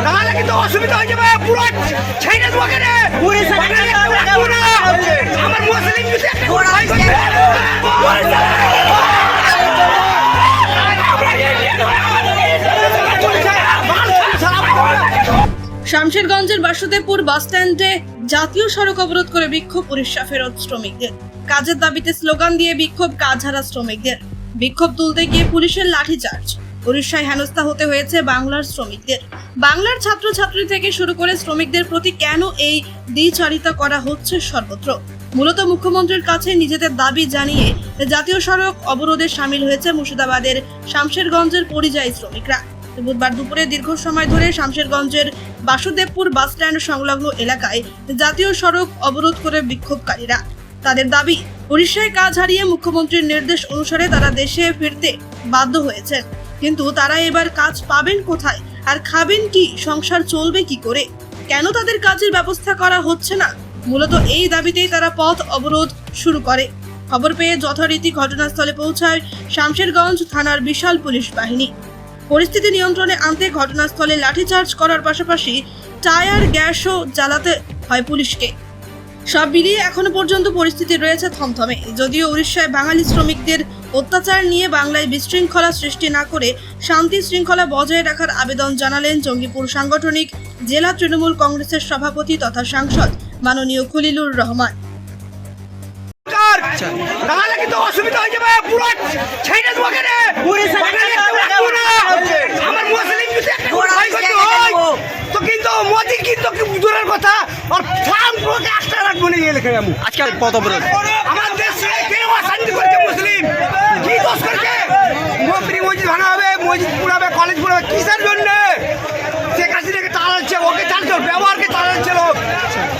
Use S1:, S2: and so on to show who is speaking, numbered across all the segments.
S1: নাহলে কিন্তু অসুবিধা হয়ে যাবে। পুরো ছেড়ে দেবো কেন? আমার মুসলিম যদি একটা করে হয়
S2: শামশেরগঞ্জের বাসুদেবপুর বাসস্ট্যান্ডে জাতীয় সড়ক অবরোধ করে বিক্ষোভ উড়িষ্যা ফেরত শ্রমিকদের। কাজের দাবিতে স্লোগান দিয়ে বিক্ষোভ কাজহারা শ্রমিকদের। বিক্ষোভ তুলতে গিয়ে পুলিশের লাঠিচার্জ। উড়িষ্যায় হেনস্থা হতে হয়েছে বাংলার শ্রমিকদের। বাংলার ছাত্রছাত্রী থেকে শুরু করে শ্রমিকদের প্রতি কেন এই দ্বিচারিতা করা হচ্ছে সর্বত্র? মূলত মুখ্যমন্ত্রীর কাছে নিজেদের দাবি জানিয়ে জাতীয় সড়ক অবরোধে সামিল হয়েছে মুর্শিদাবাদের শামশেরগঞ্জের পরিযায়ী শ্রমিকরা। বুধবার দুপুরে দীর্ঘ সময় ধরে শামশেরগঞ্জের বাসুদেবপুর বাসস্ট্যান্ড সংলগ্ন এলাকায় জাতীয় সড়ক অবরোধ করে বিক্ষোভকারীরা। তাদের দাবি, উড়িষ্যায় কাজ হারিয়ে মুখ্যমন্ত্রীর নির্দেশ অনুসারে তারা দেশে ফিরতে বাধ্য হয়েছেন, কিন্তু তারা এবার কাজ পাবেন কোথায় আর খাবেন কি, সংসার চলবে কি করে? কেন তাদের কাজের ব্যবস্থা করা হচ্ছে না? মূলত এই দাবিতেই তারা পথ অবরোধ শুরু করে। খবর পেয়ে যথারীতি ঘটনাস্থলে পৌঁছায় শামশেরগঞ্জ থানার বিশাল পুলিশ বাহিনী। পরিস্থিতি নিয়ন্ত্রণে আনতে ঘটনাস্থলে লাঠিচার্জ করার পাশাপাশি টায়ার গ্যাসও জ্বালাতে হয় পুলিশকে। সব মিলিয়ে এখনো পর্যন্ত পরিস্থিতি রয়েছে থমথমে। যদিও উড়িষ্যায় বাঙালি শ্রমিকদের অত্যাচার নিয়ে বাংলায় বিশৃঙ্খলা সৃষ্টি না করে শান্তি শৃঙ্খলা বজায় রাখার আবেদন জানালেন জঙ্গিপুর সাংগঠনিক জেলা তৃণমূল কংগ্রেসের সভাপতি তথা সাংসদ মাননীয় খলিলুর রহমান।
S1: নাহলে কিন্তু অসুবিধা হয়ে যাবে। পুরো ছেড়ে দেবো কেন? আমার মুসলিম যদি একটা করে হয় তো কিন্তু মোদি কিন্তু দূরের কথা আর ফার্ম পুরোকে আস্থা রাখবো না। লেখে আমি
S3: আজকে পথ অবরোধ
S1: আমার দেশে কেউ অশান্তি করেছে? মুসলিম কি দোষ করেছে? মন্ত্রী মসজিদ ভাঙা হবে, মসজিদ পুরাবে, কলেজ পুরাবে, কিসের জন্য? শেখ হাসিনাকে চালাচ্ছে, ওকে চালছে, ব্যবহারকে চালাচ্ছে লোক।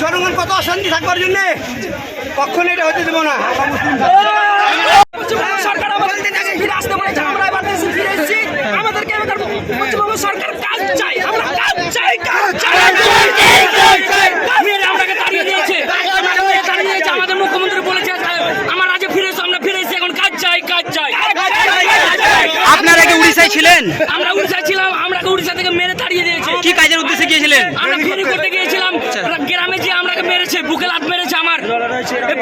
S1: জনগণ কত অশান্তি থাকবার জন্য কখনো এটা হতে দেবো না।
S4: সরকার আমাদের দেশে ফিরে আসতে বলেছে, আমরা এবার দেশে ফিরে এসেছি। আমাদেরকে পশ্চিমবঙ্গ সরকার কাজ চাই, আমরা কাজ চাই, কাজ চাই। আমাকে তাড়িয়ে দিয়েছে, আমাদের মুখ্যমন্ত্রী বলেছে আমার রাজ্যে ফিরে এসো, আমরা ফিরে এসেছি, এখন কাজ চাই, কাজ চাই।
S3: আপনারা কি উড়িষ্যায় ছিলেন?
S4: আমরা উড়িষ্যা ছিলাম, আমরাকে উড়িষ্যা থেকে মেরে তাড়িয়ে দিয়েছে।
S3: কি কাজের উদ্দেশ্যে গিয়েছিলেন?
S4: আমরা ফেরি করতে গিয়েছিলাম, গ্রামে যে আমরাকে মেরেছে, বুকে লাত মেরেছে, আমার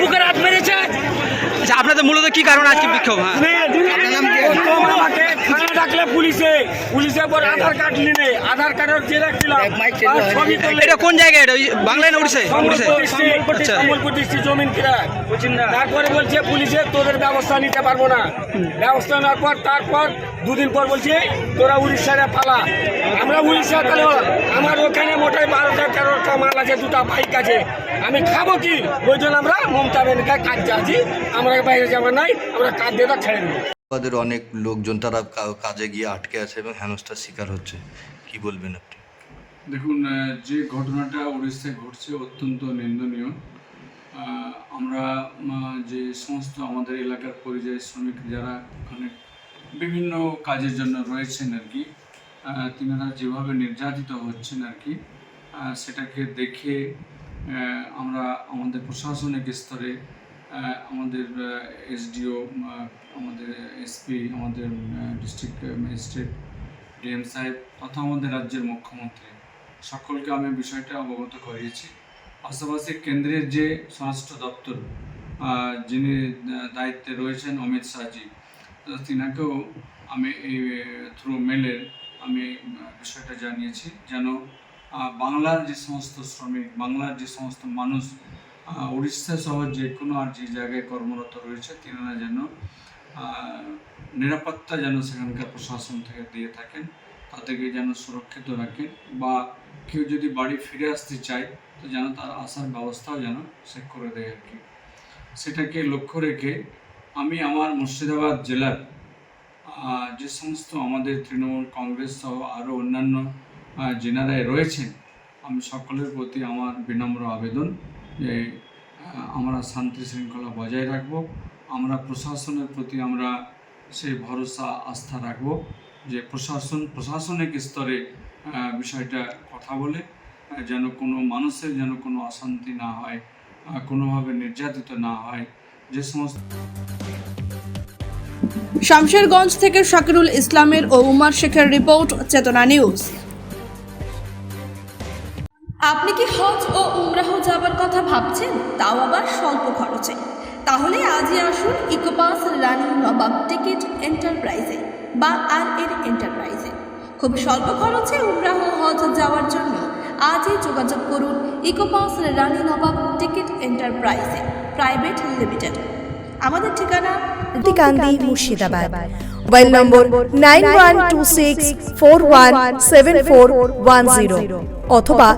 S4: বুকে লাত মেরেছে।
S3: আপনাদের মূলত কি কারণ আজকে বিক্ষোভ?
S4: থানা ডাকলে পুলিশে পরে আধার কার্ড নিলে, আধার কার্ডের জেরক্স দিলাম,
S3: এটা কোন জায়গায়? এটা বাংলায় না উড়িষ্যায়?
S4: সম্বলপুর ডিস্ট্রিক্ট জমিন কিরা। তারপরে বলছে পুলিশে তোদের ব্যবস্থা নিতে পারবো না। ব্যবস্থা নেওয়ার পর তারপর দুদিন পর বলছে তোরা উড়িষ্যারে পালা। আমরা উড়িষ্যা তাহলে আমার ওখানে মোটাই 12-13টা মাল আছে, 2টা বাইক আছে, আমি খাবো কি? ওই জন্য আমরা মমতা ব্যানার্জির কাজ চাচ্ছি, আমরা বাইরে যাবো নাই, আমরা কাজ দিয়ে ছেড়ে দেবো।
S5: আমাদের অনেক লোকজন তারা কাজে গিয়ে আটকে আছে এবং হেনস্থার শিকার হচ্ছে, কি বলবেন আপনি?
S6: দেখুন, যে ঘটনাটা উড়িষ্যায় ঘটছে অত্যন্ত নিন্দনীয়। আমরা যে সমস্ত আমাদের এলাকার পরিযায়ী শ্রমিক যারা ওখানে বিভিন্ন কাজের জন্য রয়েছেন আর কি, তিনারা যেভাবে নির্যাতিত হচ্ছেন আর কি, সেটাকে দেখে আমরা আমাদের প্রশাসনিক স্তরে আমাদের এসডিও, আমাদের এসপি, আমাদের ডিস্ট্রিক্ট ম্যাজিস্ট্রেট, ডিএম সাহেব তথা আমাদের রাজ্যের মুখ্যমন্ত্রী সকলকে আমি বিষয়টা অবগত করিয়েছি। পাশাপাশি কেন্দ্রের যে স্বরাষ্ট্র দপ্তর যিনি দায়িত্বে রয়েছেন অমিত শাহজি, তিনাকেও আমি এই থ্রু মেলের আমি বিষয়টা জানিয়েছি যেন বাংলার যে সমস্ত শ্রমিক, বাংলার যে সমস্ত মানুষ উড়িষ্যা সহ যে কোনো আর যে জায়গায় কর্মরত রয়েছে, তিনারা যেন নিরাপত্তা যেন সেখানকার প্রশাসন থেকে দিয়ে থাকেন, তাদেরকে যেন সুরক্ষিত রাখেন, বা কেউ যদি বাড়ি ফিরে আসতে চায় তো যেন তার আসার ব্যবস্থাও যেন সে করে দেয় আর কি। সেটাকে লক্ষ্য রেখে আমি আমার মুর্শিদাবাদ জেলার যে সমস্ত আমাদের তৃণমূল কংগ্রেস সহ আরও অন্যান্য জেনারায় রয়েছেন, আমি সকলের প্রতি আমার বিনম্র আবেদন যে আমরা শান্তি শৃঙ্খলা বজায় রাখব, আমরা প্রশাসনের প্রতি আমরা সেই ভরসা আস্থা রাখব যে প্রশাসনিক স্তরে বিষয়টা কথা বলে যেন কোনো মানুষের যেন কোনো অশান্তি না হয়, কোনোভাবে নির্যাতিত না হয়। যে সমস্ত
S2: শামশেরগঞ্জ থেকে শাকিরুল ইসলামের ও উমার শেখের রিপোর্ট, চেতনা নিউজ। আপনি কি হজ ও উমরাহ যাবার কথা ভাবছেন, তাও আবার স্বল্প খরচে? তাহলে আজই আসুন ইকোপাস রানী নবাব টিকিট এন্টারপ্রাইজে বা আর এন্টারপ্রাইজে। খুব স্বল্প খরচে উমরাহ হজ যাওয়ার জন্য আজই যোগাযোগ করুন ইকোপাস রানী নবাব টিকিট এন্টারপ্রাইজে প্রাইভেট লিমিটেড। আমাদের ঠিকানা
S7: কান্দি মুর্শিদাবাদ। মোবাইল নম্বর 9126417410 অথবা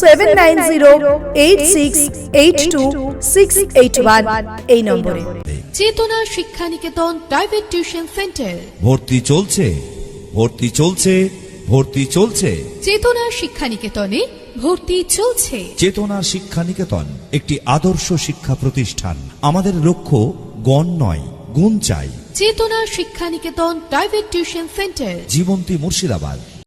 S7: 7908682681 এই নম্বরে।
S8: চেতনা Shiksha Niketan private tuition centre.
S9: ভর্তি চলছে, ভর্তি চলছে, ভর্তি চলছে।
S8: চেতনা শিক্ষা নিকেতনে ভর্তি চলছে।
S9: চেতনা শিক্ষা নিকেতন একটি আদর্শ শিক্ষা প্রতিষ্ঠান। আমাদের লক্ষ্য গণ নয়, গুণ চাই।
S8: Chetana Shiksha Niketan private tuition centre,
S9: Jibanti Murshidabad.